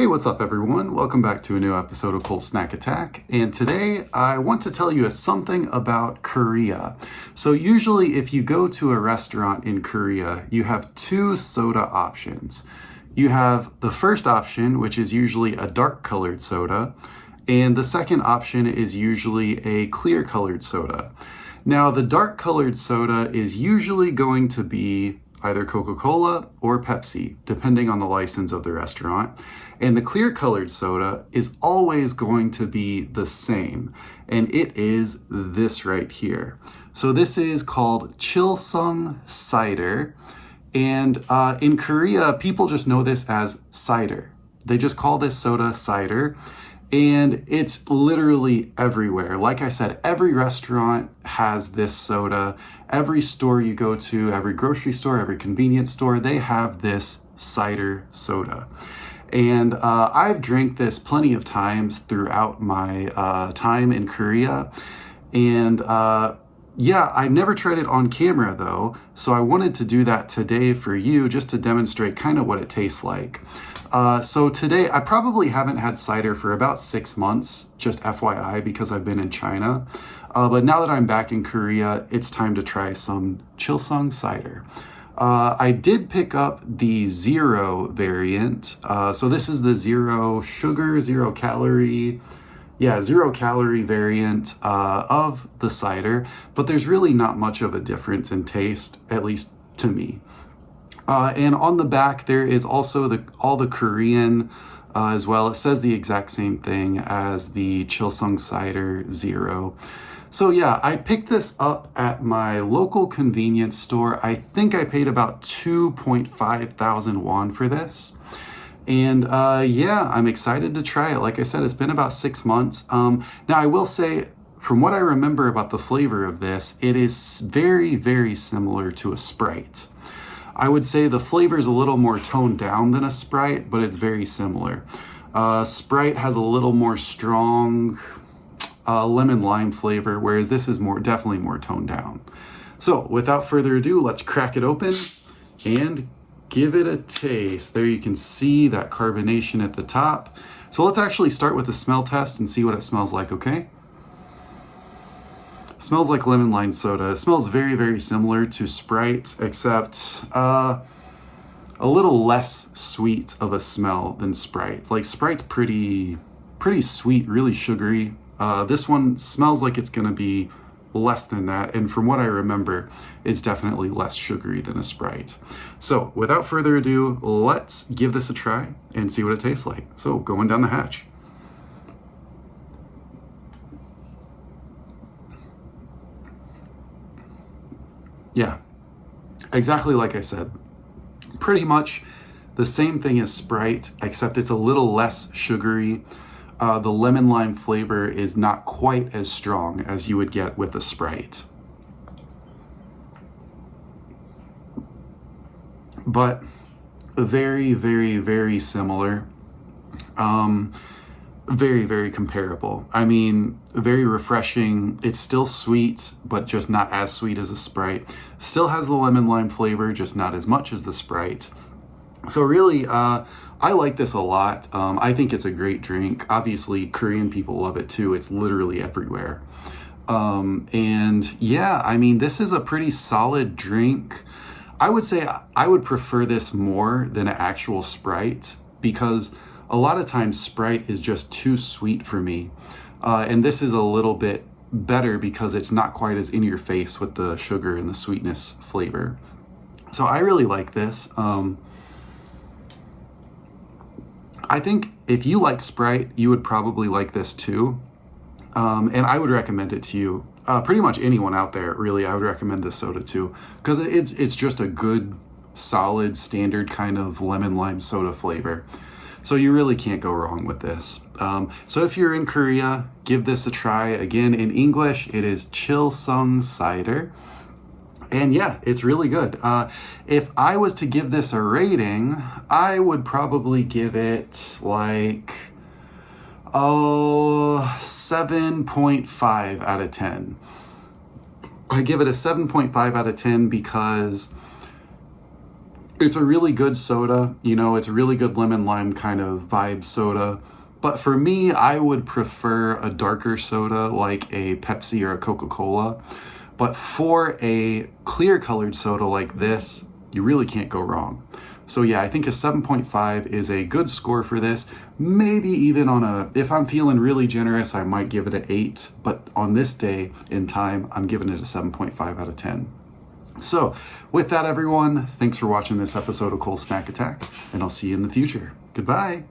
Hey, what's up everyone? Welcome back to a new episode of Cold Snack Attack. And today I want to tell you something about Korea. So usually if you go to a restaurant in Korea, you have two soda options. You have the first option, which is usually a dark colored soda, and the second option is usually a clear colored soda. Now the dark colored soda is usually going to be either Coca-Cola or Pepsi, depending on the license of the restaurant. And the clear colored soda is always going to be the same, and it is this right here. So this is called Chilsung cider, and in Korea, people just know this as cider. They just call this soda cider, and it's literally everywhere. Like I said, every restaurant has this soda. Every store you go to, every grocery store, every convenience store, they have this cider soda. And I've drank this plenty of times throughout my time in Korea. And yeah, I've never tried it on camera though. So I wanted to do that today for you just to demonstrate kind of what it tastes like. So today, I probably haven't had cider for about 6 months, just FYI, because I've been in China. But now that I'm back in Korea, it's time to try some Chilsung cider. I did pick up the zero variant. So this is the zero sugar, zero calorie variant of the cider, but there's really not much of a difference in taste, at least to me. And on the back, there is also all the Korean as well. It says the exact same thing as the Chilsung Cider Zero. So yeah, I picked this up at my local convenience store. I think I paid about 2.5 thousand won for this. And yeah, I'm excited to try it. Like I said, it's been about 6 months. Now I will say, from what I remember about the flavor of this, it is very, very similar to a Sprite. I would say the flavor is a little more toned down than a Sprite, but it's very similar. Sprite has a little more strong lemon lime flavor, whereas this is definitely more toned down. So without further ado, let's crack it open and give it a taste. There you can see that carbonation at the top. So let's actually start with a smell test and see what it smells like, okay? Smells like lemon lime soda. It smells very, very similar to Sprite, except a little less sweet of a smell than Sprite. Like Sprite's pretty sweet, really sugary. This one smells like it's gonna be less than that, and from what I remember, it's definitely less sugary than a Sprite. So without further ado, let's give this a try and see what it tastes like. So going down the hatch. Yeah, exactly like I said. Pretty much the same thing as Sprite, except it's a little less sugary. The lemon lime flavor is not quite as strong as you would get with a Sprite. But very, very, very similar. Very, very comparable. I mean, very refreshing. It's still sweet, but just not as sweet as a Sprite. Still has the lemon lime flavor, just not as much as the Sprite. So really, I like this a lot. I think it's a great drink. Obviously, Korean people love it too. It's literally everywhere. And yeah, I mean, this is a pretty solid drink. I would say I would prefer this more than an actual Sprite, because a lot of times Sprite is just too sweet for me. And this is a little bit better because it's not quite as in your face with the sugar and the sweetness flavor. So I really like this. I think if you like Sprite, you would probably like this too. And I would recommend it to you. Pretty much anyone out there, really, I would recommend this soda to, because it's just a good, solid, standard kind of lemon lime soda flavor. So you really can't go wrong with this. So if you're in Korea, give this a try. Again, in English, it is Chilsung cider. And yeah, it's really good. If I was to give this a rating, I would probably give it like, 7.5 out of 10. I give it a 7.5 out of 10 because It's a really good soda. You know, it's a really good lemon lime kind of vibe soda. But for me, I would prefer a darker soda like a Pepsi or a Coca-Cola. But for a clear colored soda like this, you really can't go wrong. So yeah, I think a 7.5 is a good score for this. Maybe even if I'm feeling really generous, I might give it an 8. But on this day in time, I'm giving it a 7.5 out of 10. So with that, everyone, thanks for watching this episode of Cole's Snack Attack, and I'll see you in the future. Goodbye.